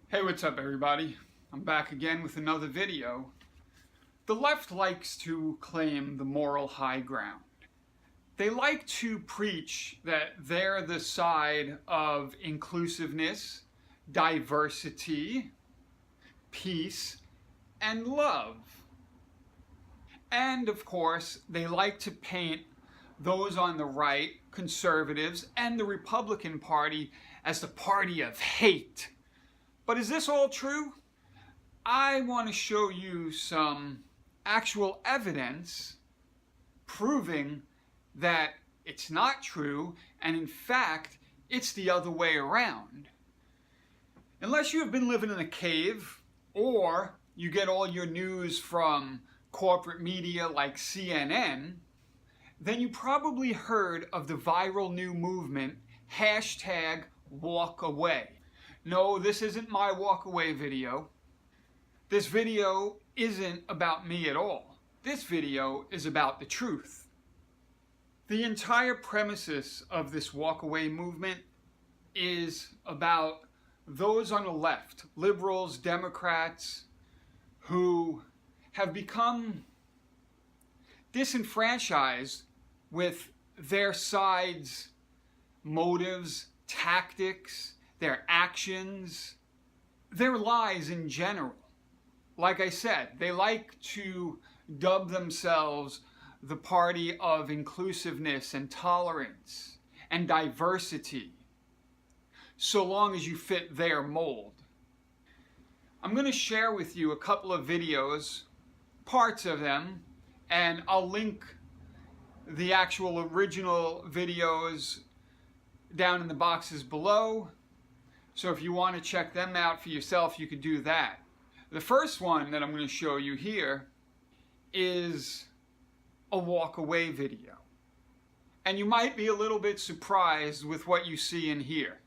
Hey, what's up everybody? I'm back again with another video. The left likes to claim the moral high ground. They like to preach that they're the side of inclusiveness, diversity, peace, and love. And of course, they like to paint those on the right, conservatives, and the Republican Party as the party of hate. But is this all true? I want to show you some actual evidence proving that it's not true, and in fact, it's the other way around. Unless you have been living in a cave, or you get all your news from corporate media like CNN, then you probably heard of the viral new movement, #Walkaway. No, this isn't my Walkaway video. This video isn't about me at all. This video is about the truth. The entire premises of this Walkaway movement is about those on the left, liberals, Democrats, who have become disenfranchised with their side's motives, tactics, their actions, their lies in general. Like I said, they like to dub themselves the party of inclusiveness and tolerance and diversity, so long as you fit their mold. I'm going to share with you a couple of videos, parts of them, and I'll link the actual original videos down in the boxes below. So if you want to check them out for yourself, you could do that. The first one that I'm going to show you here is a Walkaway video. And you might be a little bit surprised with what you see in here.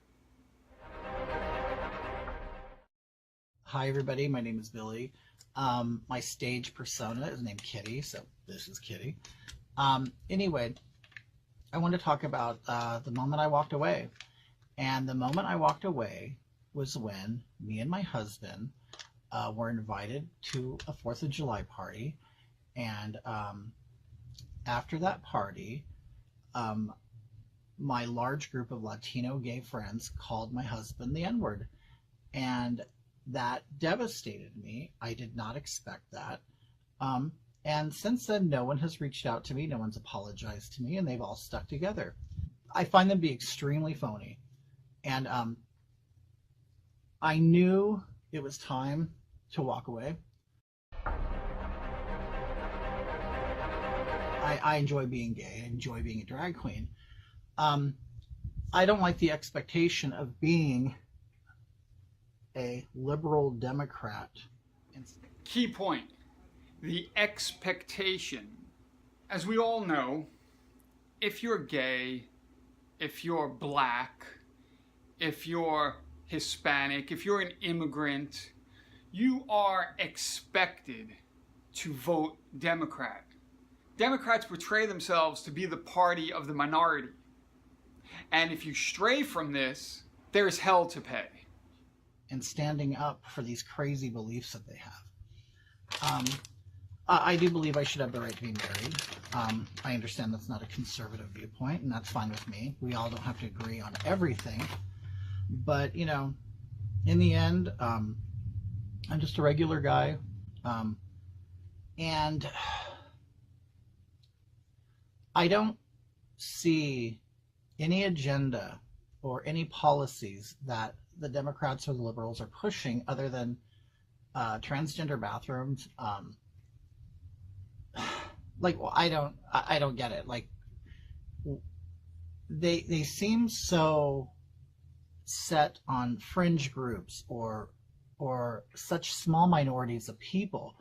Hi everybody, my name is Billy. My stage persona is named Kitty, so this is Kitty. Anyway, I want to talk about the moment I walked away. And the moment I walked away was when me and my husband were invited to a 4th of July party. And after that party, my large group of Latino gay friends called my husband the N-word. And that devastated me. I did not expect that. And since then, no one has reached out to me. No one's apologized to me, and they've all stuck together. I find them to be extremely phony. And I knew it was time to walk away. I enjoy being gay. I enjoy being a drag queen. I don't like the expectation of being a liberal Democrat. Key point, the expectation. As we all know, if you're gay, if you're black, if you're Hispanic, if you're an immigrant, you are expected to vote Democrat. Democrats portray themselves to be the party of the minority. And if you stray from this, there's hell to pay. And standing up for these crazy beliefs that they have. I do believe I should have the right to be married. I understand that's not a conservative viewpoint, and that's fine with me. We all don't have to agree on everything. But, you know, in the end, I'm just a regular guy. And I don't see any agenda or any policies that the Democrats or the liberals are pushing other than transgender bathrooms. Like, well, I don't get it. Like, they seem so set on fringe groups or such small minorities of people.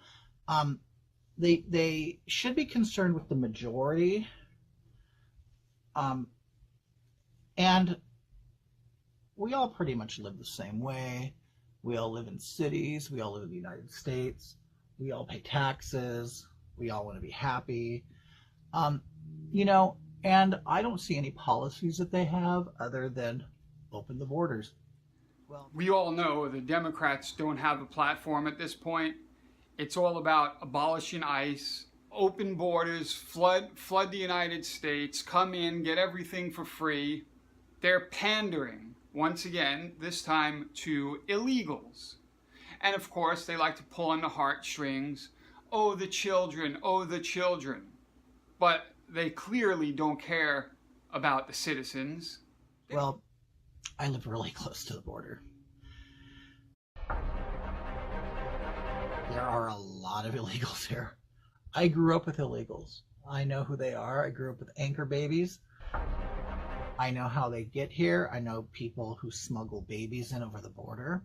They should be concerned with the majority. And we all pretty much live the same way. We all live in cities. We all live in the United States. We all pay taxes. We all want to be happy. You know, and I don't see any policies that they have other than open the borders. Well, we all know the Democrats don't have a platform at this point. It's all about abolishing ICE, open borders, flood the United States, come in, get everything for free. They're pandering, once again, this time to illegals. And of course, they like to pull on the heartstrings. Oh, the children, oh, the children. But they clearly don't care about the citizens. well, I live really close to the border. There are a lot of illegals here. I grew up with illegals. I know who they are. I grew up with anchor babies. I know how they get here. I know people who smuggle babies in over the border.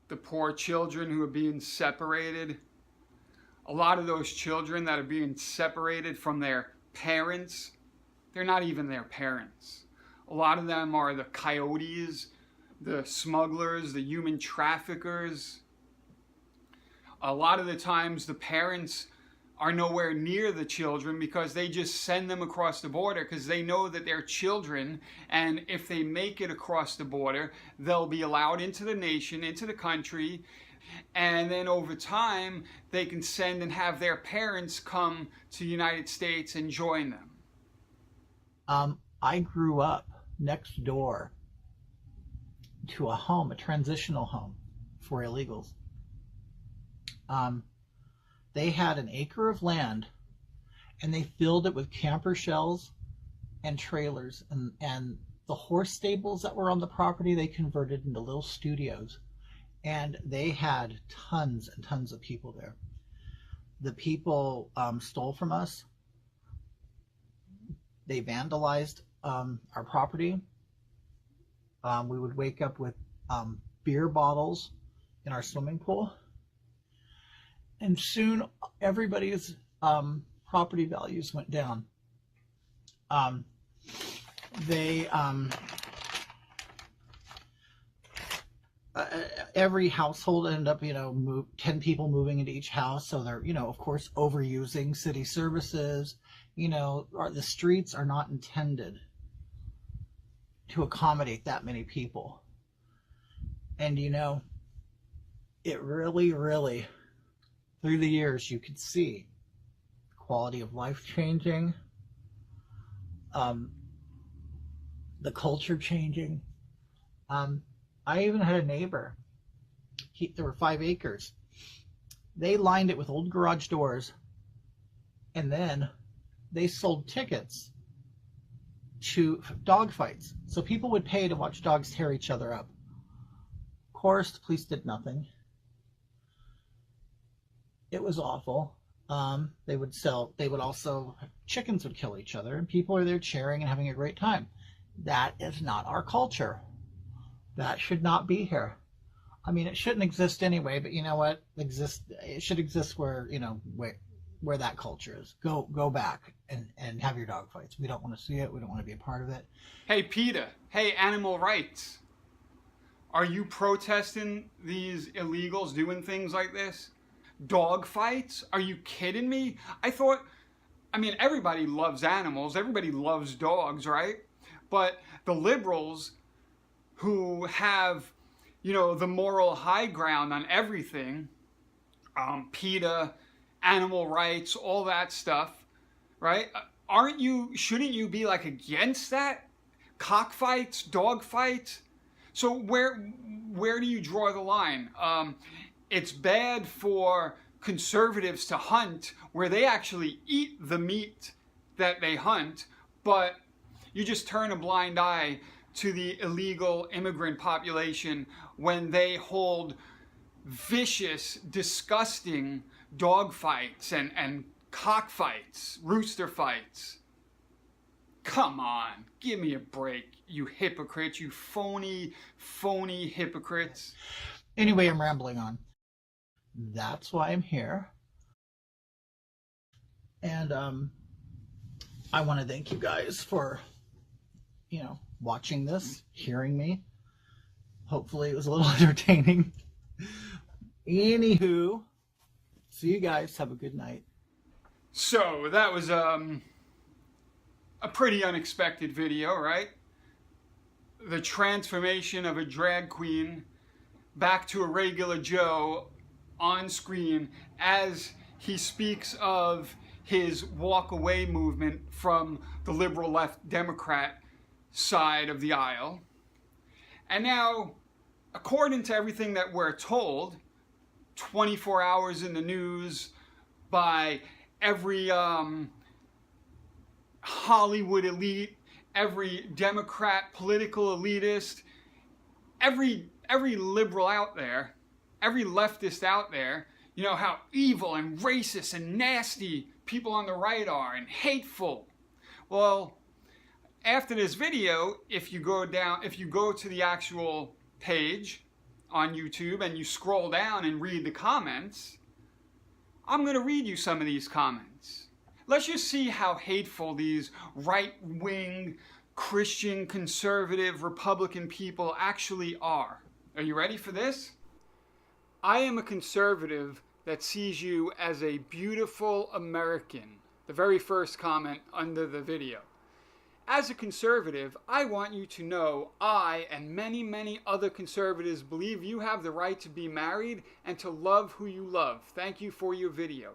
The poor children who are being separated. A lot of those children that are being separated from their parents, they're not even their parents. A lot of them are the coyotes, the smugglers, the human traffickers. A lot of the times the parents are nowhere near the children because they just send them across the border because they know that they're children, and if they make it across the border, they'll be allowed into the nation, into the country, and then over time they can send and have their parents come to the United States and join them. I grew up next door to a home, a transitional home for illegals. They had an acre of land and they filled it with camper shells and trailers, and the horse stables that were on the property they converted into little studios, and they had tons and tons of people there. The people stole from us. They vandalized our property. We would wake up with beer bottles in our swimming pool. And soon everybody's property values went down. Every household ended up, 10 people moving into each house. So they're, of course, overusing city services. The streets are not intended to accommodate that many people. And, it really, really, through the years, you could see quality of life changing, the culture changing. I even had a neighbor. There were 5 acres. They lined it with old garage doors, and then they sold tickets to dog fights. So people would pay to watch dogs tear each other up. Of course, the police did nothing. It was awful. Chickens would kill each other, and people are there cheering and having a great time. That is not our culture. That should not be here. I mean, it shouldn't exist anyway, but you know what? It should exist where that culture is. Go back and have your dog fights. We don't want to see it. We don't want to be a part of it. Hey, PETA. Hey, animal rights. Are you protesting these illegals doing things like this? Dog fights? Are you kidding me? Everybody loves animals. Everybody loves dogs, right? But the liberals who have, the moral high ground on everything, PETA, animal rights, all that stuff, right? Shouldn't you be against that? Cockfights, dog fights? So where do you draw the line? It's bad for conservatives to hunt where they actually eat the meat that they hunt, but you just turn a blind eye to the illegal immigrant population when they hold vicious, disgusting dog fights and cockfights, rooster fights. Come on, give me a break, you hypocrites, you phony hypocrites. Anyway, I'm rambling on. That's why I'm here. And I want to thank you guys for, watching this, hearing me. Hopefully it was a little entertaining. Anywho, see you guys. Have a good night. So that was a pretty unexpected video, right? The transformation of a drag queen back to a regular Joe on screen as he speaks of his walkaway movement from the liberal left Democrat side of the aisle. And now, according to everything that we're told, 24 hours in the news by every Hollywood elite, every Democrat political elitist, every liberal out there, every leftist out there, you know how evil and racist and nasty people on the right are and hateful. Well, after this video, if you go to the actual page on YouTube and you scroll down and read the comments, I'm going to read you some of these comments. Let's just see how hateful these right-wing, Christian, conservative, Republican people actually are. Are you ready for this? I am a conservative that sees you as a beautiful American. The very first comment under the video. As a conservative, I want you to know I and many, many other conservatives believe you have the right to be married and to love who you love. Thank you for your video.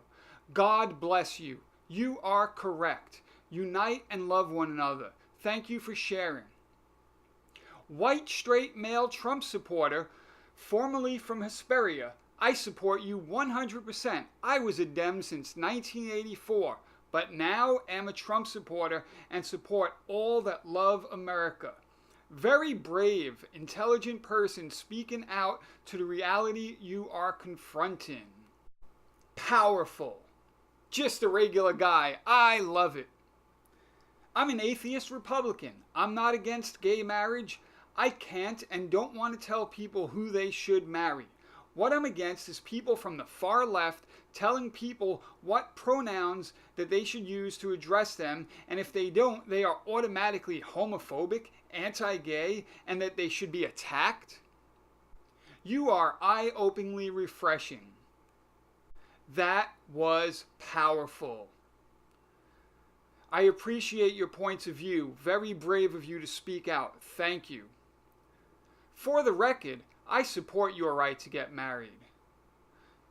God bless you. You are correct. Unite and love one another. Thank you for sharing. White straight male Trump supporter, formerly from Hesperia. I support you 100%. I was a Dem since 1984. But now am a Trump supporter and support all that love America. Very brave, intelligent person speaking out to the reality you are confronting. Powerful. Just a regular guy. I love it. I'm an atheist Republican. I'm not against gay marriage. I can't and don't want to tell people who they should marry. What I'm against is people from the far left telling people what pronouns that they should use to address them, and if they don't, they are automatically homophobic, anti-gay, and that they should be attacked. You are eye-openingly refreshing. That was powerful. I appreciate your points of view. Very brave of you to speak out. Thank you. For the record, I support your right to get married.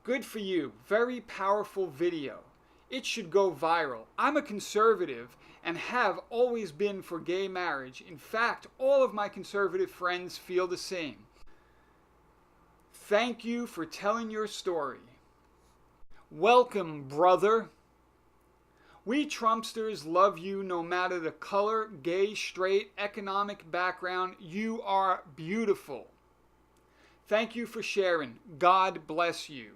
Good for you. Very powerful video. It should go viral. I'm a conservative and have always been for gay marriage. In fact, all of my conservative friends feel the same. Thank you for telling your story. Welcome, brother. We Trumpsters love you no matter the color, gay, straight, economic background. You are beautiful. Thank you for sharing. God bless you.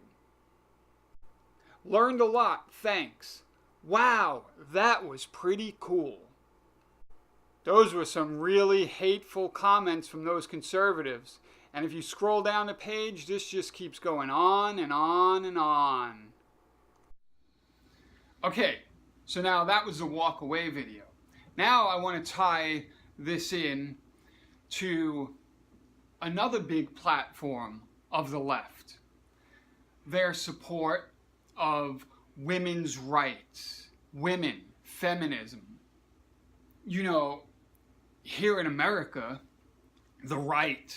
Learned a lot. Thanks. Wow, that was pretty cool. Those were some really hateful comments from those conservatives. And if you scroll down the page, this just keeps going on and on and on. Okay, so now that was the walkaway video. Now I want to tie this in to another big platform of the left. Their support of women's rights, women, feminism. You know, here in America, the right,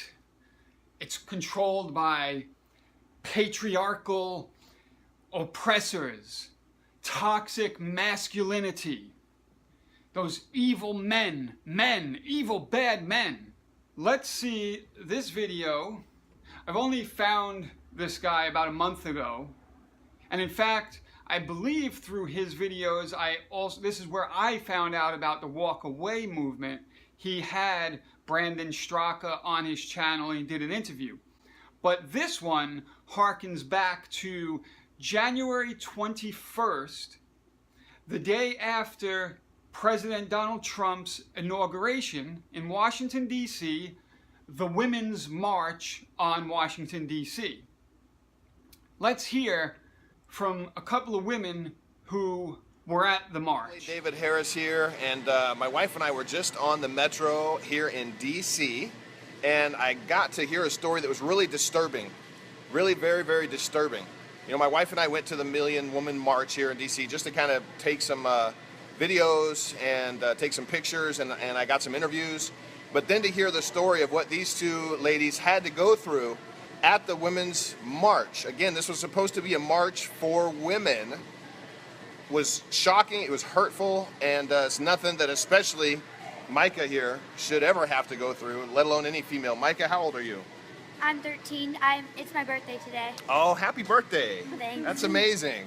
it's controlled by patriarchal oppressors, toxic masculinity, those evil men, evil bad men. Let's see this video. I've only found this guy about a month ago. And in fact, I believe through his videos, this is where I found out about the walkaway movement. He had Brandon Straka on his channel and he did an interview. But this one harkens back to January 21st, the day after President Donald Trump's inauguration in Washington, D.C., the Women's March on Washington, D.C. Let's hear from a couple of women who were at the march. David Harris here, and my wife and I were just on the metro here in D.C., and I got to hear a story that was really disturbing, really very, very disturbing. You know, my wife and I went to the Million Woman March here in D.C. just to kind of take some videos and take some pictures, and I got some interviews. But then to hear the story of what these two ladies had to go through at the Women's March. Again, this was supposed to be a march for women. Was shocking, it was hurtful, and it's nothing that especially Micah here should ever have to go through, let alone any female. Micah, how old are you? I'm 13. It's my birthday today. Oh, happy birthday. Thanks. That's amazing.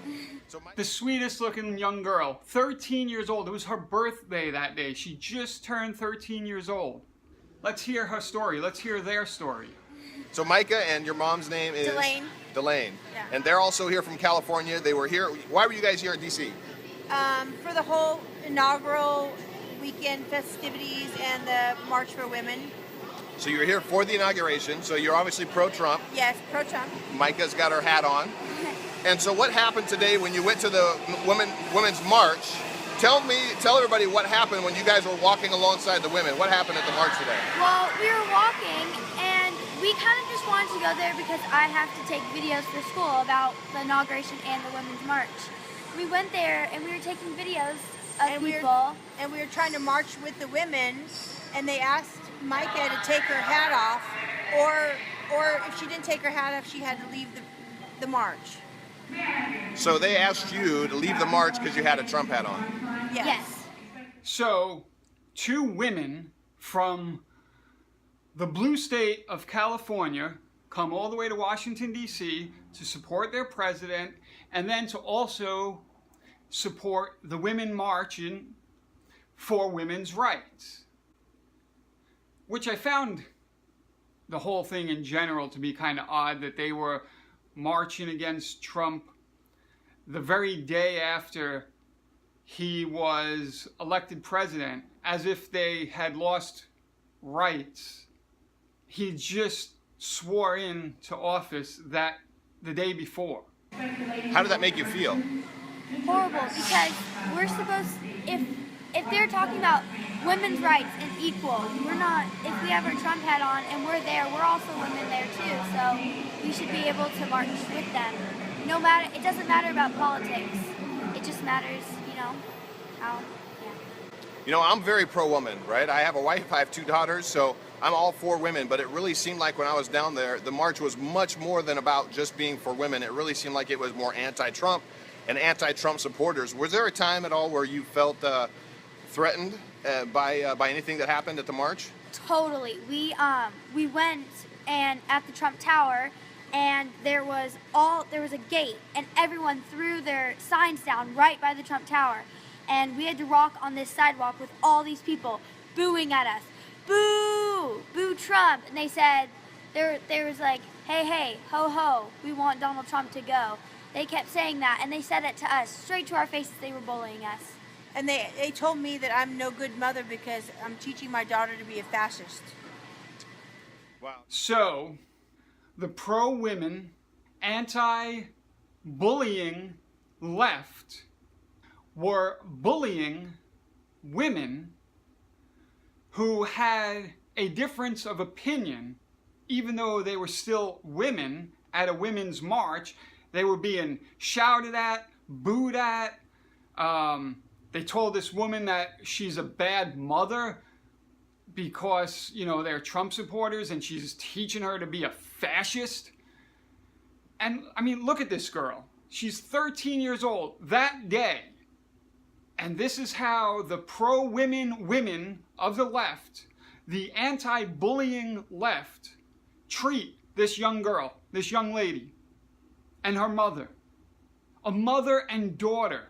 So The sweetest looking young girl, 13 years old. It was her birthday that day. She just turned 13 years old. Let's hear her story. Let's hear their story. So Micah, and your mom's name is? Delane. Delane. Yeah. And they're also here from California. They were here. Why were you guys here in D.C.? For the whole inaugural weekend festivities and the March for Women. So you're here for the inauguration. So you're obviously pro-Trump. Yes, pro-Trump. Micah's got her hat on. And so what happened today when you went to the Women's March? Tell everybody what happened when you guys were walking alongside the women. What happened at the march today? Well, we were walking, and we kind of just wanted to go there because I have to take videos for school about the inauguration and the Women's March. We went there, and we were taking videos of people. We were trying to march with the women, and they asked Micah to take her hat off, or if she didn't take her hat off, she had to leave the march. So they asked you to leave the march because you had a Trump hat on. Yes. So, two women from the blue state of California come all the way to Washington, D.C. to support their president and then to also support the women marching for women's rights. Which I found the whole thing in general to be kind of odd that they were marching against Trump the very day after he was elected president, as if they had lost rights. He just swore into office that the day before. How did that make you feel? Horrible, because we're supposed, if they're talking about women's rights and equal, we're not, if we have our Trump hat on and we're there, we're also women there too, so we should be able to march with them. No matter, it doesn't matter about politics, it just matters, how, yeah. You know, I'm very pro-woman, right? I have a wife, I have two daughters, so I'm all for women, but it really seemed like when I was down there, the march was much more than about just being for women. It really seemed like it was more anti-Trump and anti-Trump supporters. Was there a time at all where you felt threatened by anything that happened at the march? Totally. We went and at the Trump Tower, and there was a gate, and everyone threw their signs down right by the Trump Tower, and we had to walk on this sidewalk with all these people booing at us. Boo! Boo Trump! And they said, there was like, hey, ho ho, we want Donald Trump to go. They kept saying that, and they said it to us, straight to our faces. They were bullying us. And they told me that I'm no good mother because I'm teaching my daughter to be a fascist. Wow. So, the pro-women, anti-bullying left were bullying women who had a difference of opinion, even though they were still women at a women's march. They were being shouted at, booed at. They told this woman that she's a bad mother because, they're Trump supporters and she's teaching her to be a fascist. And, look at this girl. She's 13 years old that day. And this is how the pro-women women of the left, the anti-bullying left, treat this young girl, this young lady, and her mother. A mother and daughter.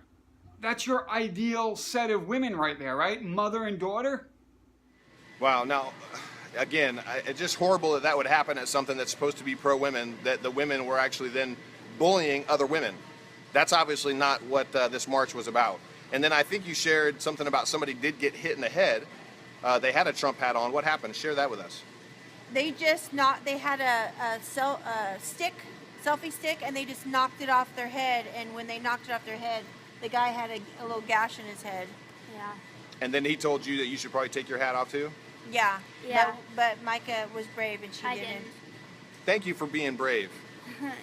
That's your ideal set of women right there, right? Mother and daughter? Wow. Now, again, it's just horrible that would happen at something that's supposed to be pro-women, that the women were actually then bullying other women. That's obviously not what this march was about. And then I think you shared something about somebody did get hit in the head. They had a Trump hat on. What happened? Share that with us. They had a selfie stick, and they just knocked it off their head. And when they knocked it off their head, the guy had a little gash in his head. Yeah. And then he told you that you should probably take your hat off too? Yeah. Yeah. But Micah was brave, and she I didn't. didn't. Thank you for being brave,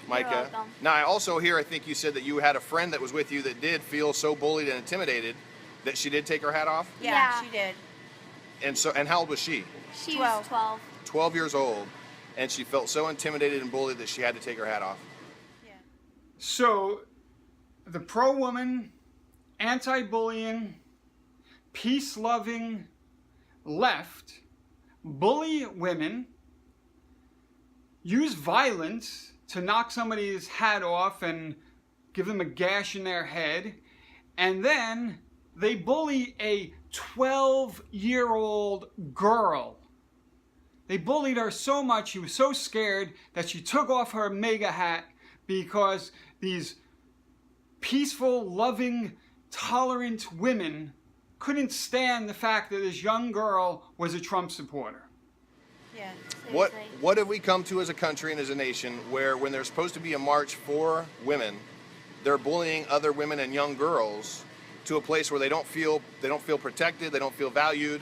Micah. You're welcome. Now, I also hear, I think you said that you had a friend that was with you that did feel so bullied and intimidated that she did take her hat off? Yeah, she did. And how old was she? She was 12. 12 years old. and she felt so intimidated and bullied that she had to take her hat off. Yeah. So, the pro-woman, anti-bullying, peace-loving left bully women, use violence to knock somebody's hat off and give them a gash in their head, and then they bully a 12-year-old girl. They bullied her so much, she was so scared that she took off her MAGA hat because these peaceful, loving, tolerant women couldn't stand the fact that this young girl was a Trump supporter. Yeah. What have we come to as a country and as a nation where when there's supposed to be a march for women, they're bullying other women and young girls to a place where they don't feel protected, they don't feel valued,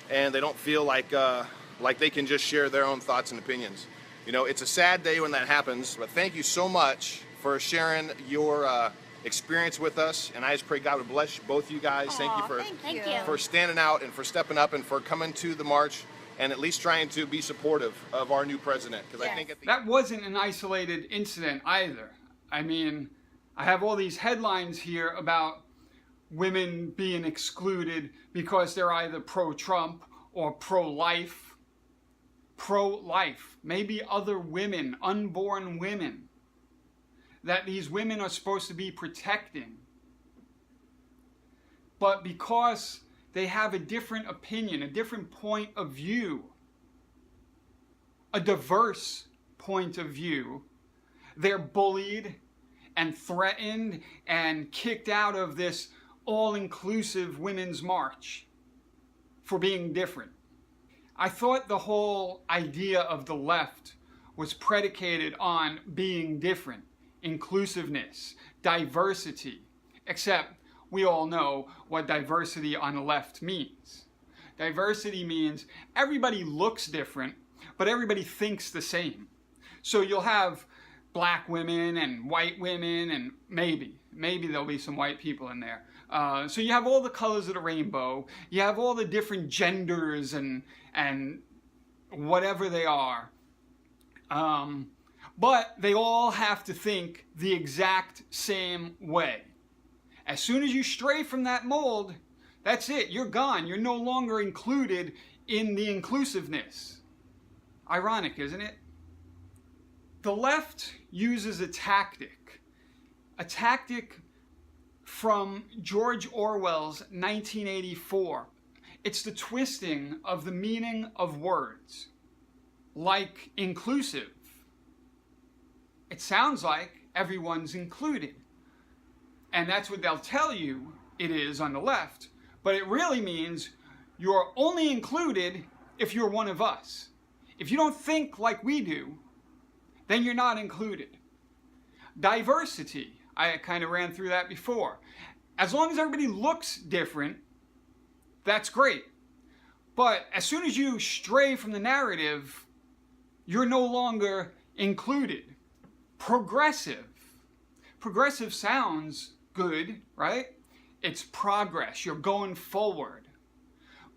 and they don't feel like they can just share their own thoughts and opinions. You know, it's a sad day when that happens, but thank you so much for sharing your experience with us, and I just pray God would bless both you guys. Thank you for standing out and for stepping up and for coming to the march and at least trying to be supportive of our new president. Because I think that wasn't an isolated incident either. I mean, I have all these headlines here about women being excluded because they're either pro-Trump or pro-life. Pro-life. Maybe other women, unborn women, that these women are supposed to be protecting. But because they have a different opinion, a different point of view, a diverse point of view, they're bullied and threatened and kicked out of this all-inclusive women's march for being different. I thought the whole idea of the left was predicated on being different. Inclusiveness, diversity, except we all know what diversity on the left means. Diversity means everybody looks different, but everybody thinks the same. So you'll have black women and white women, and maybe there'll be some white people in there. So you have all the colors of the rainbow, you have all the different genders and whatever they are. But they all have to think the exact same way. As soon as you stray from that mold, that's it. You're gone. You're no longer included in the inclusiveness. Ironic, isn't it? The left uses a tactic from George Orwell's 1984. It's the twisting of the meaning of words, like inclusive. It sounds like everyone's included. And that's what they'll tell you it is on the left. But it really means you're only included if you're one of us. If you don't think like we do, then you're not included. Diversity, I kind of ran through that before. As long as everybody looks different, that's great. But as soon as you stray from the narrative, you're no longer included. Progressive. Progressive sounds good, right? It's progress. You're going forward.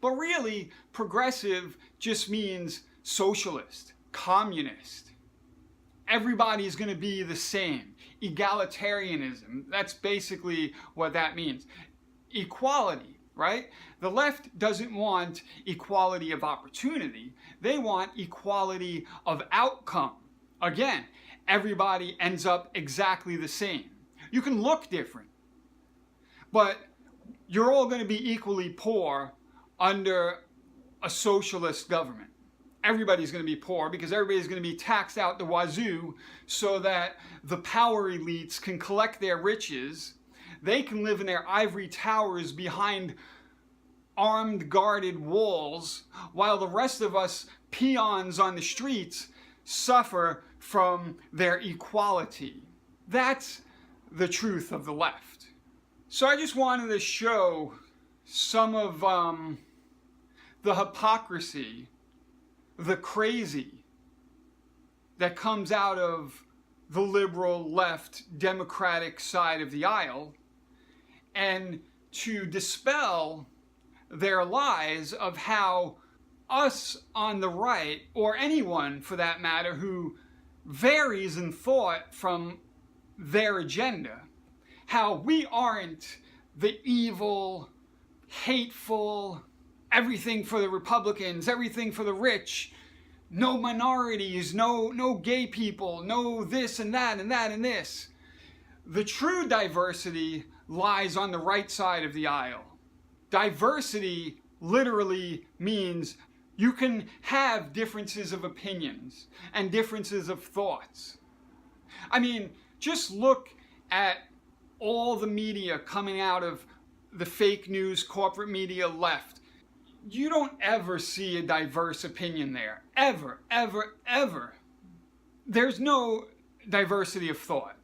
But really, progressive just means socialist, communist. Everybody's going to be the same. Egalitarianism. That's basically what that means. Equality, right? The left doesn't want equality of opportunity. They want equality of outcome. Again, everybody ends up exactly the same. You can look different, but you're all going to be equally poor under a socialist government. Everybody's going to be poor because everybody's going to be taxed out the wazoo so that the power elites can collect their riches. They can live in their ivory towers behind armed, guarded walls, while the rest of us peons on the streets suffer from their equality. That's the truth of the left. So I just wanted to show some of the hypocrisy, the crazy that comes out of the liberal left democratic side of the aisle, and to dispel their lies of how us on the right, or anyone for that matter, who varies in thought from their agenda, how we aren't the evil, hateful, everything for the Republicans, everything for the rich, no minorities, no gay people, no this and that and that and this. The true diversity lies on the right side of the aisle. Diversity literally means you can have differences of opinions and differences of thoughts. I mean, just look at all the media coming out of the fake news, corporate media left. You don't ever see a diverse opinion there. Ever, ever, ever. There's no diversity of thought.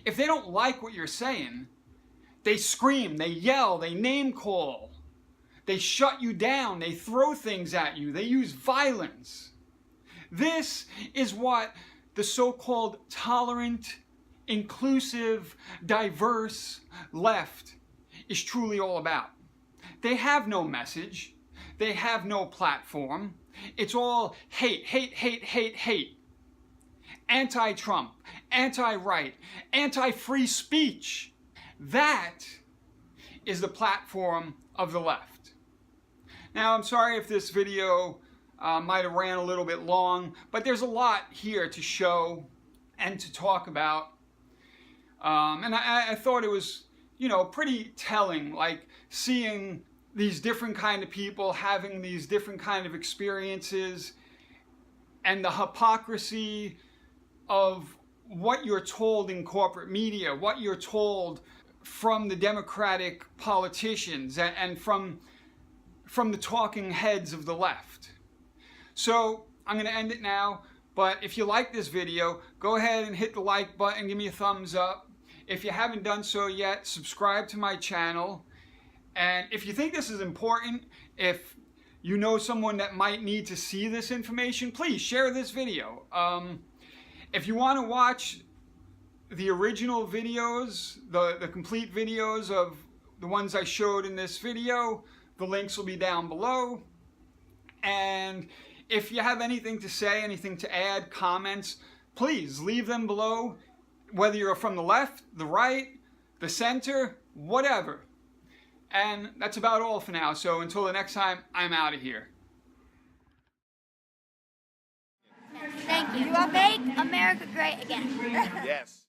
If they don't like what you're saying, they scream, they yell, they name call. They shut you down, they throw things at you, they use violence. This is what the so-called tolerant, inclusive, diverse left is truly all about. They have no message. They have no platform. It's all hate, hate, hate, hate, hate. Anti-Trump, anti-right, anti-free speech. That is the platform of the left. Now, I'm sorry if this video might have ran a little bit long, but there's a lot here to show and to talk about. And I thought it was, pretty telling, like seeing these different kind of people having these different kind of experiences and the hypocrisy of what you're told in corporate media, what you're told from the Democratic politicians and from the talking heads of the left. So I'm going to end it now, but if you like this video, go ahead and hit the like button, give me a thumbs up. If you haven't done so yet, subscribe to my channel. And if you think this is important, if you know someone that might need to see this information, please share this video. If you want to watch the original videos, the complete videos of the ones I showed in this video, the links will be down below. And if you have anything to say, anything to add, comments, please leave them below, whether you're from the left, the right, the center, whatever. And that's about all for now. So until the next time, I'm out of here. Thank you. Make America great again. Yes.